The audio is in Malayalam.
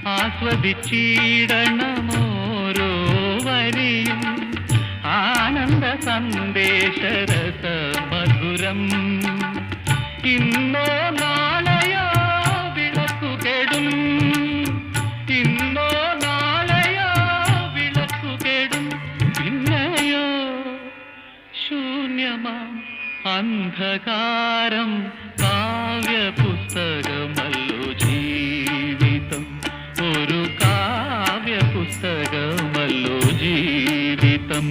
ആസ്വദിച്ചിടണമോരോ വരിയും ആനന്ദ സന്ദേശരസ മധുരം. ഇന്നോ നാളെയോ വിളക്കുകെടും, ഇന്നോ നാളെയോ വിളക്കുകെടും, പിന്നെയോ ശൂന്യമാം അന്ധകാരം. കാവ്യപുസ്തകമല്ലോ ജീവിതം, ഒരു കാവ്യപുസ്തകമല്ലോ ജീവിതം.